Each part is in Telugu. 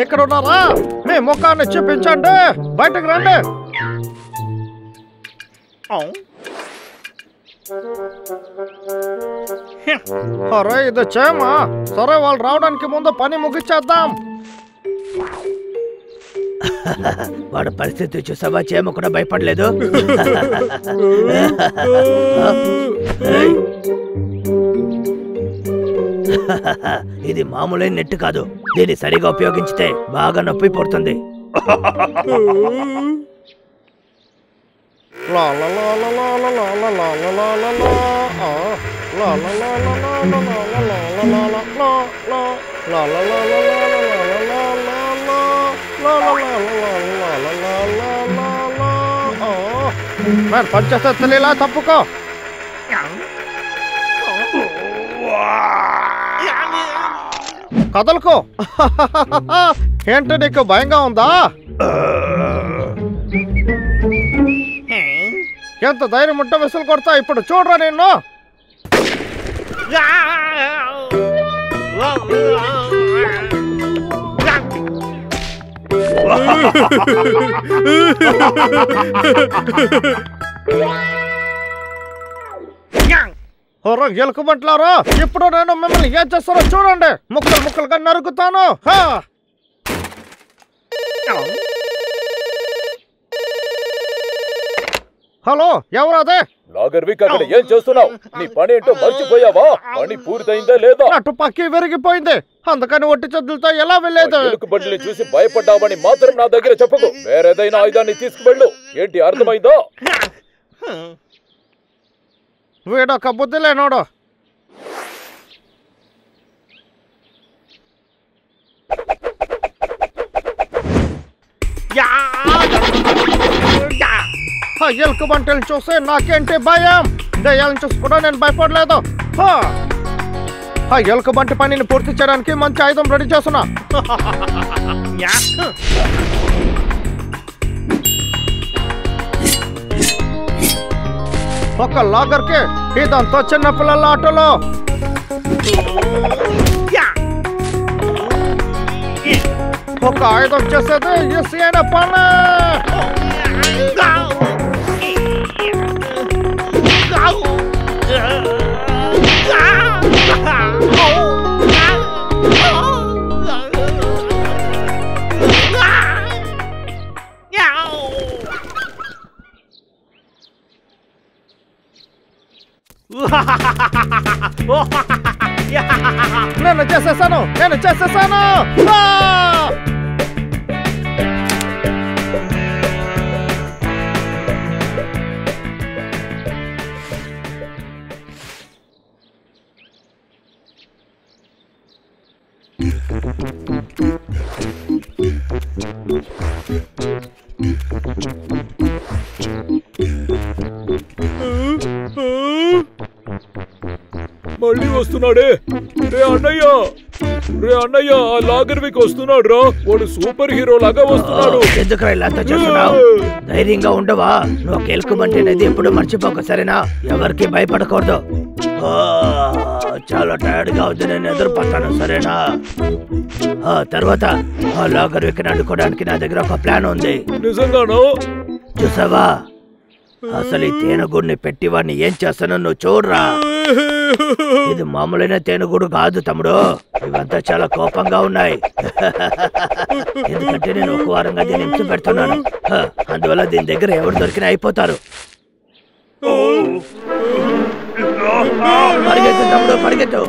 ఇక్కడ ఉన్నారా? మీ ముఖాన్ని చూపించండి, బయటకు రండి. అరే ఇది చేయమా? సరే వాళ్ళు రావడానికి ముందు పని ముగించేద్దాం. వాడు పరిస్థితి చూసావా? చేమ కూడా భయపడలేదు. ఇది మామూలైన నెట్ కాదు. దీన్ని సరిగా ఉపయోగించితే బాగా నొప్పి పడుతుంది. పనిచేస్తే తెలియలా, తప్పుకో. కదలుకో. ఏంటి నీకు భయంగా ఉందా? ఎంత ధైర్యం ఉంటే విసులు కొడతా. ఇప్పుడు చూడరా నిన్ను. ఎలుకబంట్లారా, ఇప్పుడు నేను మిమ్మల్ని ఏం చేస్తానో చూడండి. ముక్కలు ముక్కలుగా నరుకుతాను. హలో, ఎవరదే? నాగర్విక్, అక్కడ ఏం చేస్తున్నావు? నీ పని ఏంటో మర్చిపోయావా? పని పూర్తయిందా లేదా? తుపాకీ విరిగిపోయింది, అందుకని ఒట్టి చేతులతో ఎలా వెళ్ళేది? ఎలుకబంటిని చూసి భయపడ్డావని మాత్రం నా దగ్గర చెప్పకు. వేరేదైనా ఆయుధాన్ని తీసుకువెళ్ళు. ఏంటి, అర్థమైందా? వీడొక బుద్ధి లేనోడు. ఎలుకబంటిని చూసి నాకేంటి భయం? దయ్యాలను చూసి కూడా నేను భయపడలేదు. ఎలుకబంటి పనిని పూర్తి చేయడానికి మంచి ఆయుధం రెడీ చేస్తున్నా. ఒక లాగర్ కి ఇదంతా చిన్న పిల్లల ఆటలో. ఒక ఆయుధం చేసేది ఈజీ అయిన పని. నేను చేసేసాను. మళ్ళీ వస్తున్నాడే. రే అన్నయ్య, ఆ లాగర్విక్ వస్తున్నాడు రా. వాడు సూపర్ హీరో లాగా వస్తున్నాడు. ఎందుకు ఇలా చేస్తున్నావు? ధైర్యంగా ఉండవా? నువ్వు ఒక ఎలుకబంటి అనేది ఎప్పుడు మర్చిపోక, సరేనా? ఎవరికి భయపడకూడదు. చాలా టైర్డ్ గా ఉంది, నేను ఎదురుపడతాను, సరేనా? తర్వాత ఆ లాగర్విక్ అడ్డుకోవడానికి నా దగ్గర ఒక ప్లాన్ ఉంది. నిజంగానో? చూసావా? అసలు ఈ తేనెగూడిని పెట్టి వాడిని ఏం చేస్తానో నువ్వు చూడరా. ఇది మామూలైన తేనెగూడు కాదు తమ్ముడు. ఇవంతా చాలా కోపంగా ఉన్నాయి. ఎందుకంటే నేను ఒక వారంగా దీన్ని హింస పెడుతున్నాను. అందువల్ల దీని దగ్గర ఎవరు దొరికినా అయిపోతారు. పరిగెత్తు తమ్ముడు, పరిగెత్తు.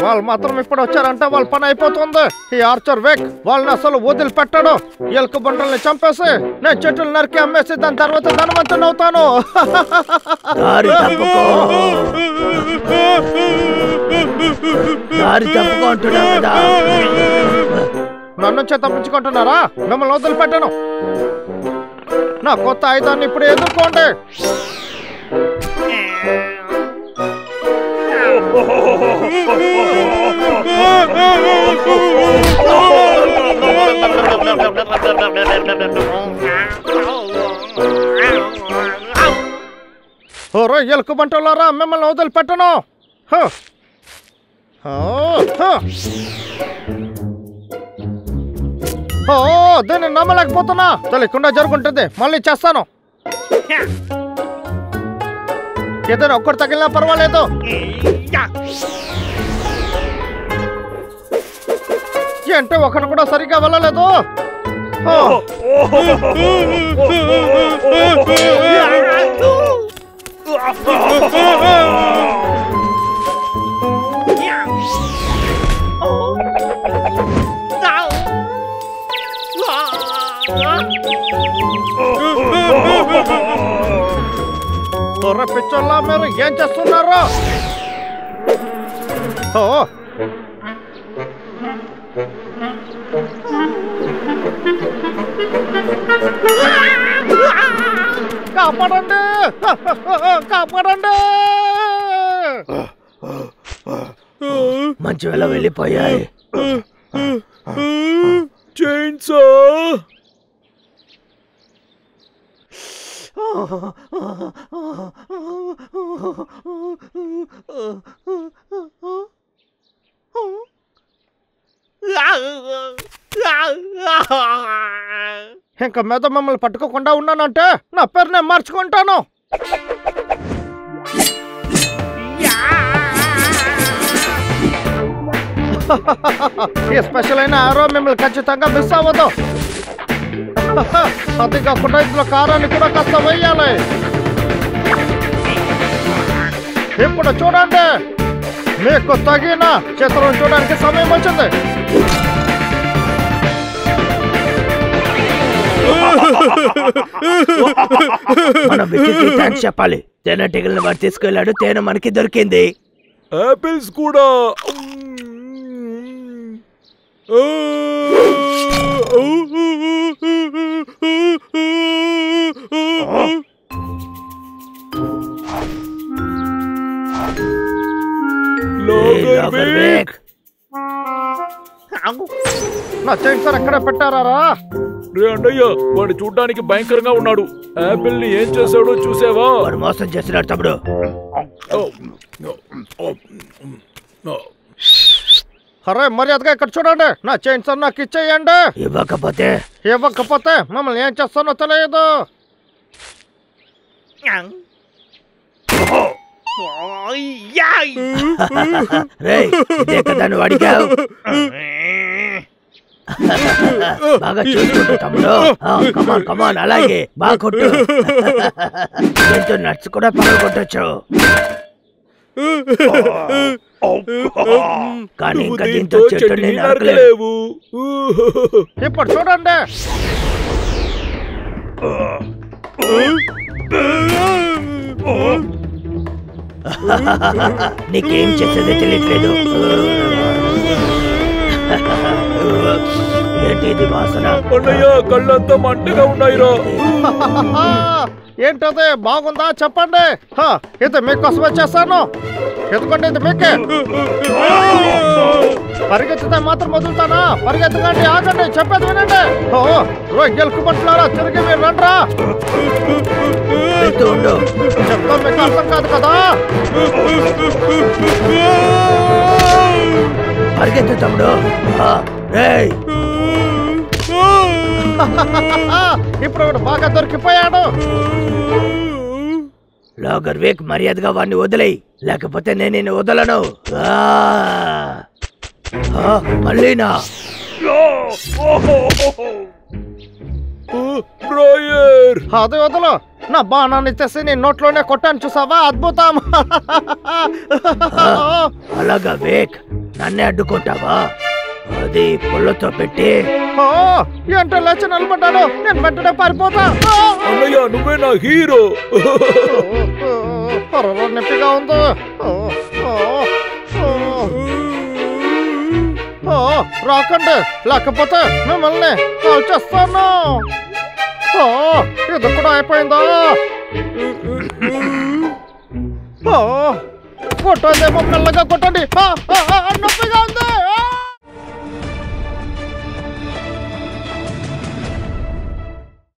వాళ్ళు మాత్రం ఇప్పుడు వచ్చారంటే వాళ్ళ పని అయిపోతుంది. ఈ ఆర్చర్ వేక్ వాళ్ళని అసలు వదిలిపెట్టాడు. ఎలుక బండల్ని చంపేసి నేను చెట్లు నరికి అమ్మేసి దాని తర్వాత ధనవంతుని అవుతాను. అంటున్నావు కదా. నన్ను తప్పించుకుంటున్నారా? మిమ్మల్ని వదిలిపెట్టాను. నా కొత్త ఆయుధాన్ని ఇప్పుడు ఎదుర్కోండి. ఎలుక బంటలారా, మిమ్మల్ని వదిలిపెట్టను. దీన్ని నమ్మలేకపోతున్నా. తెలియకుండా జరుగుంటుంది. మళ్ళీ చేస్తాను. ఏదైనా ఒక్కటి తగిలినా పర్వాలేదు. ఏంటో ఒకటి కూడా సరిగ్గా వెళ్ళలేదు. పిచ్చోళ్ళ మీరు ఏం చేస్తున్నారు? కాపాడండి, కాపాడండి. మంచి వేళ వెళ్ళిపోయాయి. చైన్సా ఇంకా మీద మమ్మల్ని పట్టుకోకుండా ఉన్నానంటే నా పేరు నేను మార్చుకుంటాను. ఈ స్పెషల్ అయిన ఆరో మిమ్మల్ని ఖచ్చితంగా మిస్ అవ్వదు. అది కాకుండా ఇందులో కారాన్ని కూడా కాస్త వేయాలి. ఇప్పుడు చూడండి, మీకు తగిన చిత్రం చూడడానికి సమయం వచ్చింది. మనం థ్యాంక్స్ చెప్పాలి. తేనెటీగలను వాడు తీసుకెళ్ళాడు, తేనె మనకి దొరికింది. ఆపిల్స్ కూడా. నా చైన్స్ ఎక్కడ పెట్టారా? రే అన్నయ్య, వాడు చూడ్డానికి భయంకరంగా ఉన్నాడు. ఆపిల్ ని ఏం చేశాడో చూసావా? వాడు మోసం చేస్తున్నాడు తమ్ముడు. అరే మర్యాదగా ఇక్కడ చూడండి. నా చైన్స్ నాకు ఇచ్చేయండి. ఇవ్వకపోతే మమ్మల్ని ఏం చేస్తానో తెలియదు. బాగా చూసుకుంటూ తమ్ముడు. కమాన్ కమాన్, అలాగే బాగా కొట్టు. దీంతో నట్స్ కూడా పగలు కొట్టచ్చు. కానీ ఇంకా దీంతో చెట్టుని నరకలేవు. ఇప్పుడు చూడండి. నీకేం చేసేదే తెలియట్లేదు. ఏంటి ఇది వాసన? అన్నయ్య, కళ్ళంతా మంటగా ఉన్నాయిరా. ఏంటది? బాగుందా చెప్పండి. ఇది మీకోసమే చేస్తాను. ఎందుకంటే ఇది మీకే. పరిగెత్తితే మాత్రం వదులుతానా? పరిగెత్తకండి, ఆగండి, చెప్పేది వినండి. గెలుకుమంటున్నారా? తిరిగి మీరు రండ్రా. చెప్తాం, మీకు అర్థం కాదు కదా. పరిగెత్తు తమ్ముడు. ఇప్పుడు బాగా దొరికిపోయాడు. లాగర్ వేక్, మర్యాదగా వాడిని వదిలేయి, లేకపోతే నేను నిన్ను వదలను. మళ్ళీనా? అది వదలు. నా బాణాన్ని తెసి నీ నోట్లోనే కొట్టాను, చూసావా? అద్భుతం. అలాగా వేక్, నన్నే అడ్డుకుంటావా? అది పుల్లతో పెట్టి. ఏంటో లేచి నిలబడ్డాను. నేను వెంటనే పారిపోతా. అన్నయ్య, నువ్వే నా హీరో. నొప్పిగా ఉంది. రాకండి, లేకపోతే మిమ్మల్ని కాల్ చేస్తాను. ఇది కూడా అయిపోయిందా? కొట్టండి, మెల్లగా కొట్టండి. నొప్పిగా ఉంది.